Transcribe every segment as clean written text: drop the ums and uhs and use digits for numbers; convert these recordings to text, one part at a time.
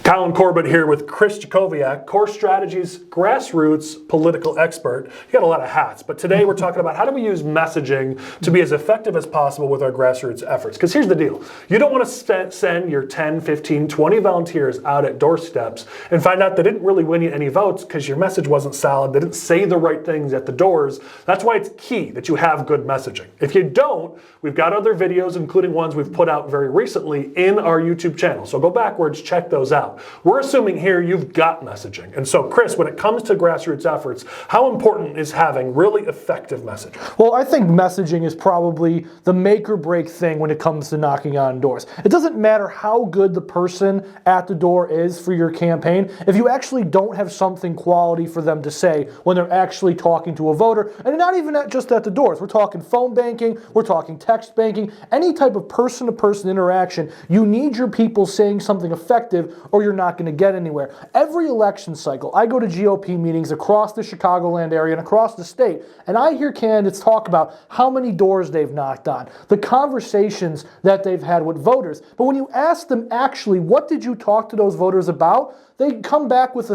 Collin Corbett here with Chris Jackowiak, Core Strategies, grassroots political expert. You got a lot of hats, but today we're talking about how do we use messaging to be as effective as possible with our grassroots efforts. Because here's the deal. You don't want to send your 10, 15, 20 volunteers out at doorsteps and find out they didn't really win you any votes because your message wasn't solid, they didn't say the right things at the doors. That's why it's key that you have good messaging. If you don't, we've got other videos, including ones we've put out very recently in our YouTube channel. So go backwards, check those out. We're assuming here you've got messaging. And so, Chris, when it comes to grassroots efforts, how important is having really effective messaging? Well, I think messaging is probably the make or break thing when it comes to knocking on doors. It doesn't matter how good the person at the door is for your campaign, if you actually don't have something quality for them to say when they're actually talking to a voter, and not even just at the doors. We're talking phone banking, we're talking text banking, any type of person-to-person interaction. You need your people saying something effective or you're not going to get anywhere. Every election cycle, I go to GOP meetings across the Chicagoland area and across the state, and I hear candidates talk about how many doors they've knocked on, the conversations that they've had with voters. But when you ask them actually, what did you talk to those voters about? They come back with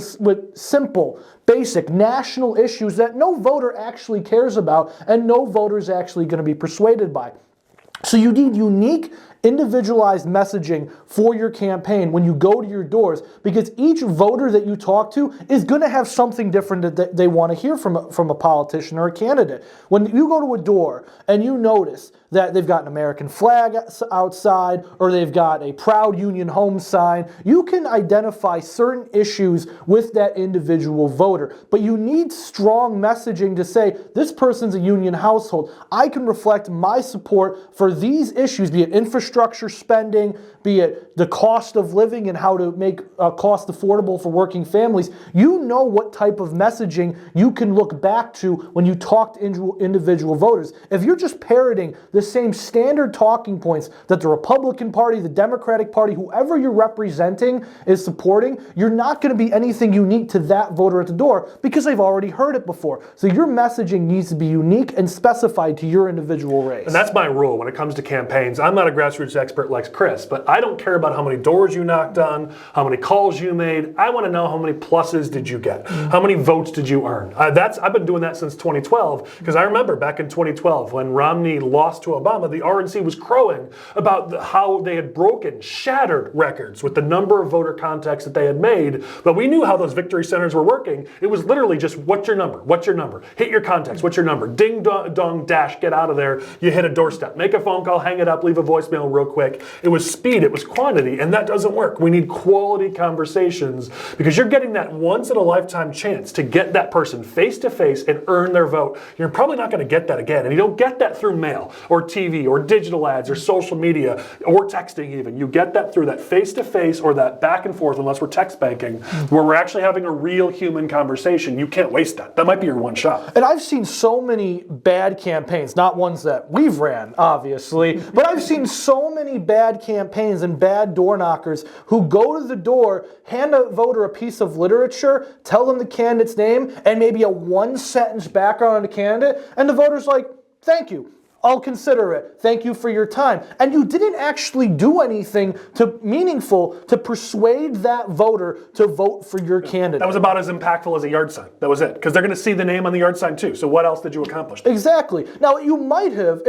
simple, basic national issues that no voter actually cares about and no voter is actually going to be persuaded by. So you need unique, individualized messaging for your campaign when you go to your doors, because each voter that you talk to is going to have something different that they want to hear from a politician or a candidate. When you go to a door and you notice that they've got an American flag outside or they've got a Proud Union Home sign, you can identify certain issues with that individual voter. But you need strong messaging to say, this person's a union household. I can reflect my support for these issues, be it infrastructure spending, be it the cost of living and how to make cost affordable for working families. You know what type of messaging you can look back to when you talk to individual voters. If you're just parroting the same standard talking points that the Republican Party, the Democratic Party, whoever you're representing is supporting, you're not going to be anything unique to that voter at the door because they've already heard it before. So your messaging needs to be unique and specified to your individual race. And that's my rule when it comes to campaigns. I'm not a grassroots expert like Chris, but I don't care about how many doors you knocked on, how many calls you made. I want to know how many pluses did you get? How many votes did you earn? I've been doing that since 2012 because I remember back in 2012 when Romney lost to Obama, the RNC was crowing about how they had shattered records with the number of voter contacts that they had made. But we knew how those victory centers were working. It was literally just, what's your number? What's your number? Hit your contacts. What's your number? Ding dong dash, get out of there. You hit a doorstep. Make a phone call, hang it up, leave a voicemail real quick. It was speed, it was quantity, and that doesn't work. We need quality conversations because you're getting that once in a lifetime chance to get that person face to face and earn their vote. You're probably not going to get that again, and you don't get that through mail or TV or digital ads or social media or texting even. You get that through that face to face or that back and forth, unless we're text banking, where we're actually having a real human conversation. You can't waste that. That might be your one shot. And I've seen so many bad campaigns, not ones that we've ran, obviously, but I've seen so many bad campaigns and bad door knockers who go to the door, hand a voter a piece of literature, tell them the candidate's name, and maybe a one-sentence background on the candidate, and the voter's like, thank you. I'll consider it. Thank you for your time. And you didn't actually do anything meaningful to persuade that voter to vote for your candidate. That was about as impactful as a yard sign. That was it. Because they're going to see the name on the yard sign too. So what else did you accomplish? Exactly. Now you might have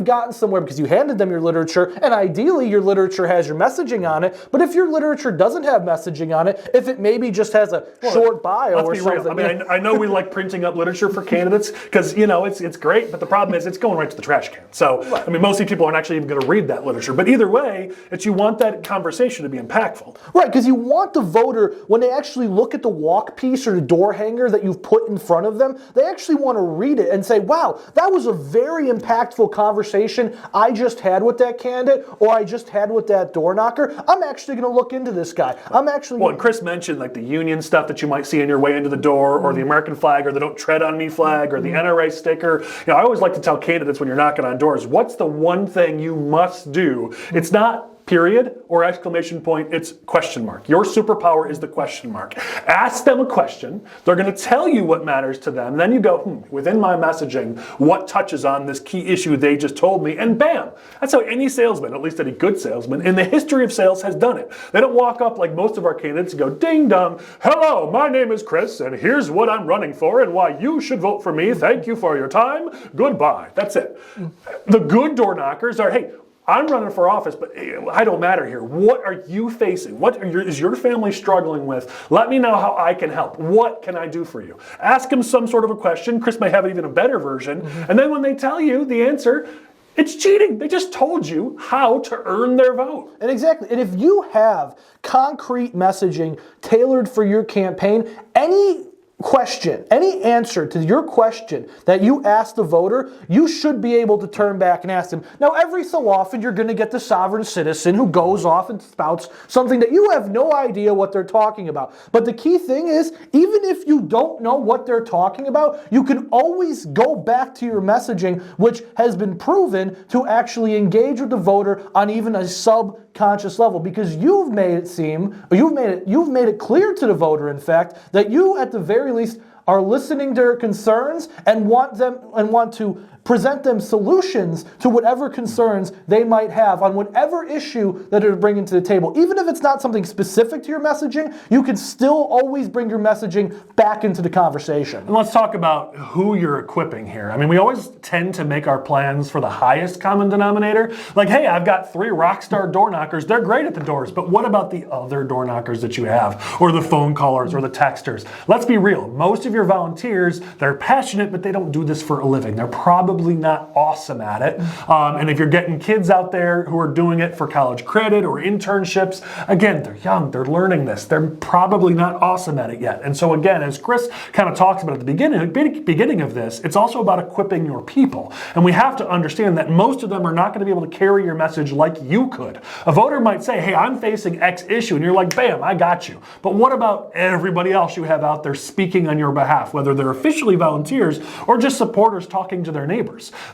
gotten somewhere because you handed them your literature, and ideally your literature has your messaging on it. But if your literature doesn't have messaging on it, if it maybe just has a short bio or something. Real. I mean, I know we like printing up literature for candidates because it's great, but the problem is it's going right to the trash can. So, right. I mean, most people aren't actually even going to read that literature. But either way, you want that conversation to be impactful. Right, because you want the voter, when they actually look at the walk piece or the door hanger that you've put in front of them, they actually want to read it and say, wow, that was a very impactful conversation I just had with that candidate or I just had with that door knocker. I'm actually going to look into this guy. Well, and Chris mentioned like the union stuff that you might see on your way into the door or the American flag or the Don't Tread on Me flag or the NRA sticker. I always like to tell candidates when you're knocking on doors, what's the one thing you must do? It's not period, or exclamation point, it's question mark. Your superpower is the question mark. Ask them a question. They're going to tell you what matters to them. Then you go, within my messaging, what touches on this key issue they just told me? And bam! That's how any salesman, at least any good salesman, in the history of sales has done it. They don't walk up like most of our candidates and go, ding dong, hello, my name is Chris, and here's what I'm running for and why you should vote for me. Thank you for your time. Goodbye. That's it. The good door knockers are, hey, I'm running for office, but I don't matter here. What are you facing? What is your family struggling with? Let me know how I can help. What can I do for you? Ask them some sort of a question. Chris may have even a better version. And then when they tell you the answer, it's cheating. They just told you how to earn their vote. And exactly. And if you have concrete messaging tailored for your campaign, any question, any answer to your question that you ask the voter, you should be able to turn back and ask them. Now, every so often, you're going to get the sovereign citizen who goes off and spouts something that you have no idea what they're talking about. But the key thing is, even if you don't know what they're talking about, you can always go back to your messaging, which has been proven to actually engage with the voter on even a subconscious level, because you've made it seem, or you've made it clear to the voter, in fact, that you, at the very least, are listening to their concerns and want to present them solutions to whatever concerns they might have on whatever issue that they're bringing to the table. Even if it's not something specific to your messaging, you can still always bring your messaging back into the conversation. And let's talk about who you're equipping here. I mean, we always tend to make our plans for the highest common denominator. Like, hey, I've got 3 rock star door knockers. They're great at the doors, but what about the other door knockers that you have, or the phone callers, or the texters? Let's be real. Most of your volunteers, they're passionate, but they don't do this for a living. They're probably not awesome at it. And if you're getting kids out there who are doing it for college credit or internships, again, they're young, they're learning this. They're probably not awesome at it yet. And so again, as Chris kind of talks about at the beginning of this, it's also about equipping your people. And we have to understand that most of them are not going to be able to carry your message like you could. A voter might say, hey, I'm facing X issue, and you're like, bam, I got you. But what about everybody else you have out there speaking on your behalf, whether they're officially volunteers or just supporters talking to their neighbors?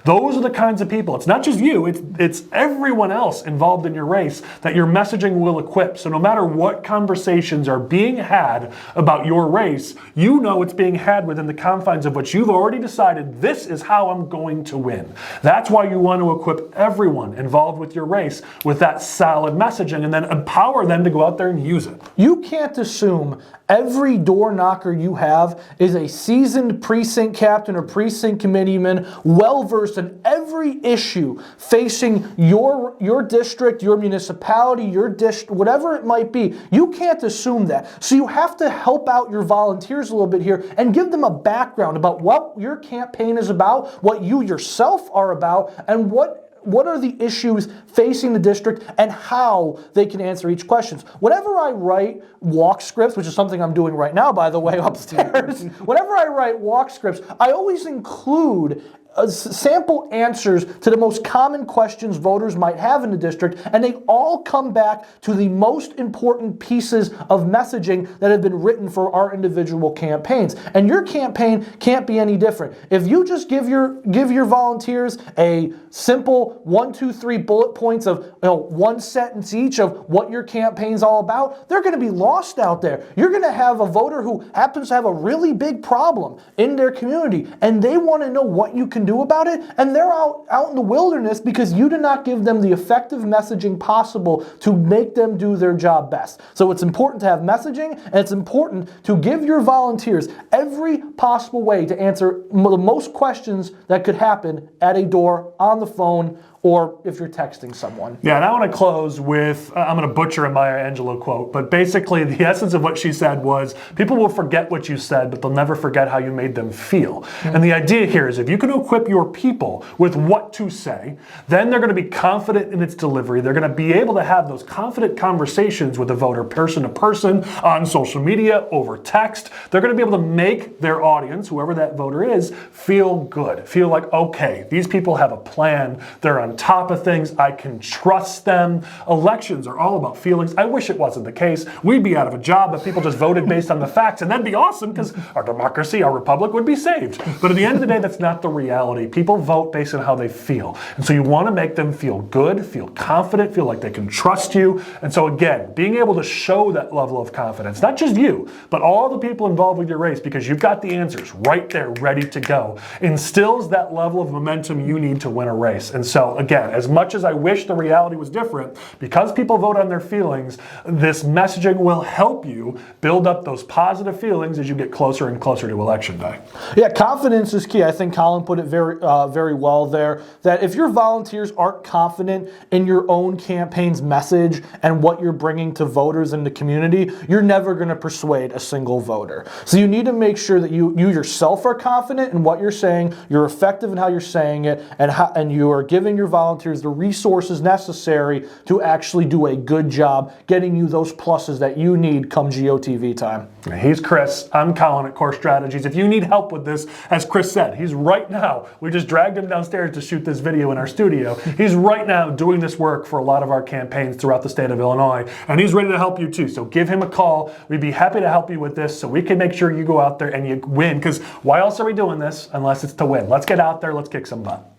Those are the kinds of people. It's not just you, it's everyone else involved in your race that your messaging will equip. So no matter what conversations are being had about your race, you know it's being had within the confines of what you've already decided, this is how I'm going to win. That's why you want to equip everyone involved with your race with that solid messaging and then empower them to go out there and use it. You can't assume every door knocker you have is a seasoned precinct captain or precinct committeeman, well-versed in every issue facing your district, your municipality, your district, whatever it might be. You can't assume that. So you have to help out your volunteers a little bit here and give them a background about what your campaign is about, what you yourself are about, and what are the issues facing the district and how they can answer each question. Whenever I write walk scripts, which is something I'm doing right now, by the way, upstairs, whenever I write walk scripts, I always include sample answers to the most common questions voters might have in the district, and they all come back to the most important pieces of messaging that have been written for our individual campaigns. And your campaign can't be any different. If you just give your volunteers a simple 1, 2, 3 bullet points of one sentence each of what your campaign's all about, they're going to be lost out there. You're going to have a voter who happens to have a really big problem in their community, and they want to know what you can do about it, and they're out in the wilderness because you did not give them the effective messaging possible to make them do their job best. So it's important to have messaging, and it's important to give your volunteers every possible way to answer the most questions that could happen at a door, on the phone, or if you're texting someone. Yeah, and I want to close with, I'm going to butcher a Maya Angelou quote, but basically the essence of what she said was, people will forget what you said, but they'll never forget how you made them feel. And the idea here is if you can equip your people with what to say, then they're going to be confident in its delivery. They're going to be able to have those confident conversations with the voter person to person, on social media, over text. They're going to be able to make their audience, whoever that voter is, feel good. Feel like, okay, these people have a plan. They're on top of things. I can trust them. Elections are all about feelings. I wish it wasn't the case. We'd be out of a job if people just voted based on the facts, and that'd be awesome because our democracy, our republic would be saved. But at the end of the day, that's not the reality. reality. People vote based on how they feel. And so you want to make them feel good, feel confident, feel like they can trust you. And so again, being able to show that level of confidence, not just you, but all the people involved with your race, because you've got the answers right there ready to go, instills that level of momentum you need to win a race. And so again, as much as I wish the reality was different, because people vote on their feelings, this messaging will help you build up those positive feelings as you get closer and closer to election day. Yeah, confidence is key. I think Collin put it very well there, that if your volunteers aren't confident in your own campaign's message and what you're bringing to voters in the community, you're never going to persuade a single voter. So you need to make sure that you yourself are confident in what you're saying, you're effective in how you're saying it, and you are giving your volunteers the resources necessary to actually do a good job getting you those pluses that you need come GOTV time. He's Chris. I'm Collin at Core Strategies. If you need help with this, as Chris said, he's right now, we just dragged him downstairs to shoot this video in our studio. He's right now doing this work for a lot of our campaigns throughout the state of Illinois, and he's ready to help you too. So give him a call. We'd be happy to help you with this so we can make sure you go out there and you win, because why else are we doing this unless it's to win? Let's get out there, let's kick some butt.